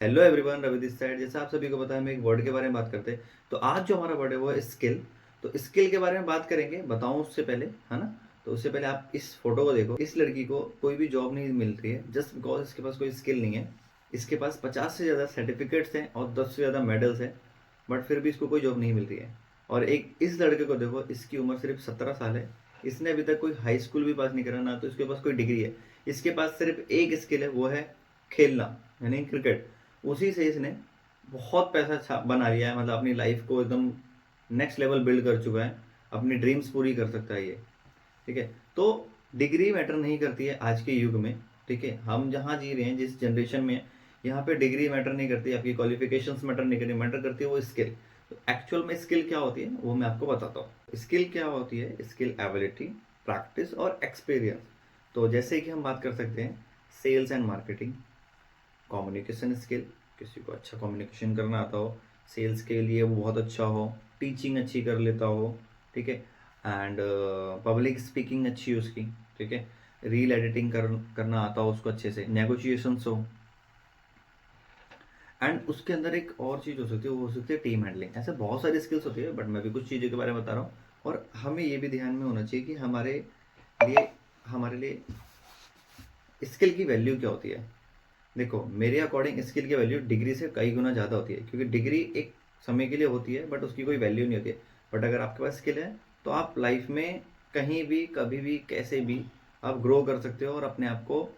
Hello everyone, Ravi this side. जैसा आप सभी को पता है, हम एक वर्ड के बारे में बात करते हैं। तो आज जो हमारा वर्ड है वो है स्किल। तो स्किल के बारे में बात करेंगे, बताऊं उससे पहले, है ना। तो उससे पहले आप इस फोटो को देखो। इस लड़की को कोई भी जॉब नहीं मिल रही है जस्ट बिकॉज इसके पास कोई स्किल नहीं है। इसके पास 50 से ज़्यादा सर्टिफिकेट्स हैं और 10 से ज़्यादा मेडल्स हैं, बट फिर भी इसको कोई जॉब नहीं मिल रही है। और एक इस लड़के को देखो, इसकी उम्र सिर्फ 17 साल है। इसने अभी तक कोई हाई स्कूल भी पास नहीं करा, ना तो इसके पास कोई डिग्री है। इसके पास सिर्फ एक स्किल है, वो है खेलना, यानी क्रिकेट। उसी से इसने बहुत पैसा बना लिया है, मतलब अपनी लाइफ को एकदम नेक्स्ट लेवल बिल्ड कर चुका है। अपनी ड्रीम्स पूरी कर सकता है ये। ठीक है। तो डिग्री मैटर नहीं करती है आज के युग में। ठीक है, हम जहाँ जी रहे हैं, जिस जनरेशन में, यहाँ पे डिग्री मैटर नहीं करती, आपकी क्वालिफिकेशंस मैटर नहीं करती, मैटर करती है वो स्किल। तो एक्चुअल में स्किल क्या होती है वो मैं आपको बताता हूँ। स्किल क्या होती है? स्किल एबिलिटी, प्रैक्टिस और एक्सपीरियंस। तो जैसे कि हम बात कर सकते हैं sales and marketing, communication skill, किसी को अच्छा कम्युनिकेशन करना आता हो, सेल्स के लिए वो बहुत अच्छा हो, टीचिंग अच्छी कर लेता हो, ठीक है, एंड पब्लिक स्पीकिंग अच्छी हो उसकी, ठीक है, रील एडिटिंग करना आता हो उसको अच्छे से, नेगोशिएशंस हो। एंड उसके अंदर एक और चीज़ हो सकती है, वो हो सकती है टीम हैंडलिंग। ऐसे बहुत सारी स्किल्स होती है, बट मैं भी कुछ चीज़ों के बारे में बता रहा हूँ। और हमें ये भी ध्यान में होना चाहिए कि हमारे लिए स्किल की वैल्यू क्या होती है। देखो, मेरे अकॉर्डिंग स्किल की वैल्यू डिग्री से कई गुना ज़्यादा होती है, क्योंकि डिग्री एक समय के लिए होती है बट उसकी कोई वैल्यू नहीं होती है। बट अगर आपके पास स्किल है तो आप लाइफ में कहीं भी, कभी भी, कैसे भी आप ग्रो कर सकते हो और अपने आप को,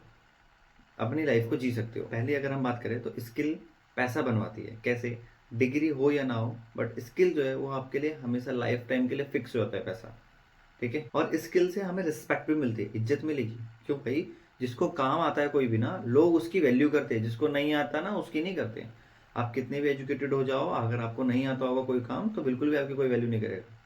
अपनी लाइफ को जी सकते हो। पहले अगर हम बात करें तो स्किल पैसा बनवाती है। कैसे? डिग्री हो या ना हो, बट स्किल जो है वो आपके लिए हमेशा लाइफ टाइम के लिए फिक्स हो जाता है पैसा। ठीक है। और स्किल से हमें रिस्पेक्ट भी मिलती है, इज्जत मिलेगी। क्यों भाई? जिसको काम आता है कोई भी ना, लोग उसकी वैल्यू करते हैं। जिसको नहीं आता ना, उसकी नहीं करते। आप कितने भी एजुकेटेड हो जाओ, अगर आपको नहीं आता होगा कोई काम, तो बिल्कुल भी आपकी कोई वैल्यू नहीं करेगा।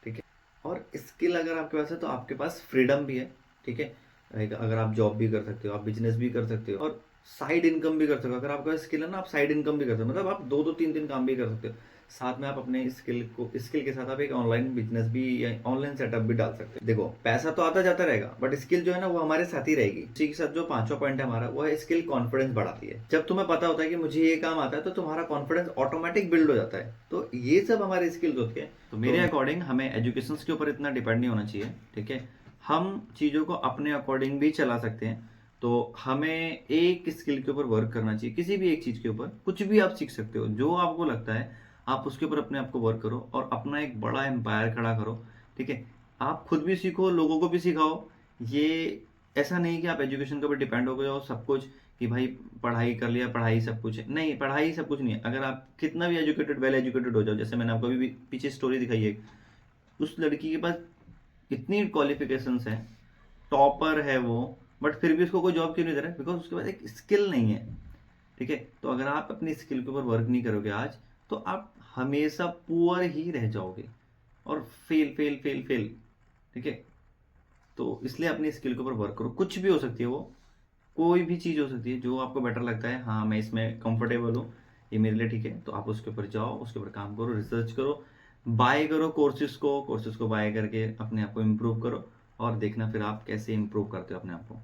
ठीक है। और स्किल अगर आपके पास है तो आपके पास फ्रीडम भी है। ठीक है। अगर आप जॉब भी कर सकते हो, आप बिजनेस भी कर सकते हो और साइड इनकम भी कर सकते हो। अगर आपके पास स्किल है ना, आप साइड इनकम भी कर सकते हो, मतलब आप दो दो तीन तीन काम भी कर सकते हो। साथ में आप अपने स्किल के साथ आप एक ऑनलाइन बिजनेस भी या ऑनलाइन सेटअप भी डाल सकते हो। देखो, पैसा तो आता जाता रहेगा, बट स्किल जो है ना वो हमारे साथ ही रहेगी। इसी के साथ जो पांचवा पॉइंट है हमारा, वो है स्किल कॉन्फिडेंस बढ़ाती है। जब तुम्हें पता होता है कि मुझे ये काम आता है, तो तुम्हारा कॉन्फिडेंस ऑटोमेटिक बिल्ड हो जाता है। तो ये सब हमारी स्किल्स होती है। तो मेरे अकॉर्डिंग हमें एजुकेशन के ऊपर इतना डिपेंड नहीं होना चाहिए। ठीक है। हम चीज़ों को अपने अकॉर्डिंग भी चला सकते हैं। तो हमें एक स्किल के ऊपर वर्क करना चाहिए, किसी भी एक चीज़ के ऊपर। कुछ भी आप सीख सकते हो, जो आपको लगता है आप उसके ऊपर अपने आप को वर्क करो और अपना एक बड़ा एम्पायर खड़ा करो। ठीक है। आप खुद भी सीखो, लोगों को भी सिखाओ। ये ऐसा नहीं कि आप एजुकेशन के ऊपर डिपेंड हो गए हो सब कुछ, कि भाई पढ़ाई कर लिया, पढ़ाई सब कुछ है। नहीं, पढ़ाई सब कुछ नहीं है। अगर आप कितना भी एजुकेटेड, वेल एजुकेटेड हो जाओ, जैसे मैंने आपको अभी पीछे स्टोरी दिखाई है, उस लड़की के पास इतनी क्वालिफिकेशंस हैं, टॉपर है वो, बट फिर भी उसको कोई जॉब क्यों नहीं दे रहा है? बिकॉज उसके पास एक स्किल नहीं है। ठीक है। तो अगर आप अपनी स्किल के ऊपर वर्क नहीं करोगे आज, तो आप हमेशा पुअर ही रह जाओगे और फेल फेल फेल फेल। ठीक है। तो इसलिए अपनी स्किल के ऊपर वर्क करो। कुछ भी हो सकती है वो, कोई भी चीज़ हो सकती है जो आपको बेटर लगता है। हाँ, मैं इसमें कंफर्टेबल हूँ, ये मेरे लिए ठीक है, तो आप उसके ऊपर जाओ, उसके ऊपर काम करो, रिसर्च करो, बाय करो कोर्सेज को बाय करके अपने आप को इम्प्रूव करो और देखना फिर आप कैसे इम्प्रूव करते हो अपने आप को।